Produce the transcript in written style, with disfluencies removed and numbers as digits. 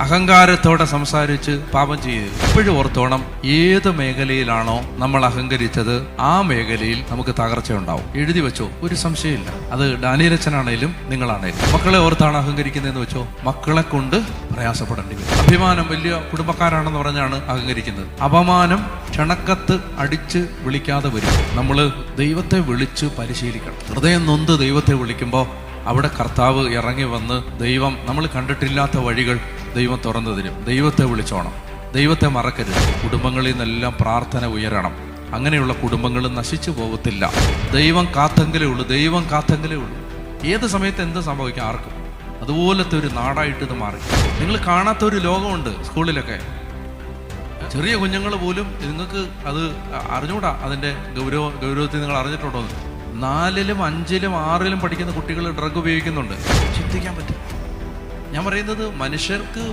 അഹങ്കാരത്തോടെ സംസാരിച്ച് പാപം ചെയ്യരുത്. എപ്പോഴും ഓർത്തോണം, ഏത് മേഖലയിലാണോ നമ്മൾ അഹങ്കരിച്ചത് ആ മേഖലയിൽ നമുക്ക് തകർച്ച ഉണ്ടാവും. എഴുതി വെച്ചോ, ഒരു സംശയമില്ല. അത് ഡാനിയേലച്ചനാണേലും നിങ്ങളാണേലും. മക്കളെ ഓർത്താണ് അഹങ്കരിക്കുന്നതെന്ന് വെച്ചോ, മക്കളെ കൊണ്ട് പ്രയാസപ്പെടേണ്ടി വരും. അഭിമാനം, വലിയ കുടുംബക്കാരാണെന്ന് പറഞ്ഞാണ് അഹങ്കരിക്കുന്നത്. അപമാനം ക്ഷണക്കത്ത് അടിച്ച് വിളിക്കാതെ വരും. നമ്മൾ ദൈവത്തെ വിളിച്ച് പരിശീലിക്കണം. ഹൃദയം നൊന്ത് ദൈവത്തെ വിളിക്കുമ്പോൾ അവിടെ കർത്താവ് ഇറങ്ങി വന്ന് ദൈവം നമ്മൾ കണ്ടിട്ടില്ലാത്ത വഴികൾ ദൈവം തുറന്നു തരും. ദൈവത്തെ വിളിച്ചോണം, ദൈവത്തെ മറക്കരുത്. കുടുംബങ്ങളിൽ നിന്നെല്ലാം പ്രാർത്ഥന ഉയരണം. അങ്ങനെയുള്ള കുടുംബങ്ങൾ നശിച്ചു പോകത്തില്ല. ദൈവം കാത്തെങ്കിലേ ഉള്ളൂ, ദൈവം കാത്തെങ്കിലേ ഉള്ളൂ. ഏത് സമയത്ത് എന്ത് സംഭവിക്കാം ആർക്കും. അതുപോലത്തെ ഒരു നാടായിട്ട് ഇത് മാറി. നിങ്ങൾ കാണാത്ത ഒരു ലോകമുണ്ട് സ്കൂളിലൊക്കെ. ചെറിയ കുഞ്ഞുങ്ങൾ പോലും നിങ്ങൾക്ക് അത് അറിഞ്ഞൂടാ. അതിൻ്റെ ഗൗരവത്തിൽ നിങ്ങൾ അറിഞ്ഞിട്ടുണ്ടോ? 4ലും 5ലും 6ലും പഠിക്കുന്ന കുട്ടികൾ ഡ്രഗ് ഉപയോഗിക്കുന്നുണ്ട്. ചിന്തിക്കാൻ പറ്റും. ഞാൻ പറയുന്നത് മനുഷ്യർക്ക്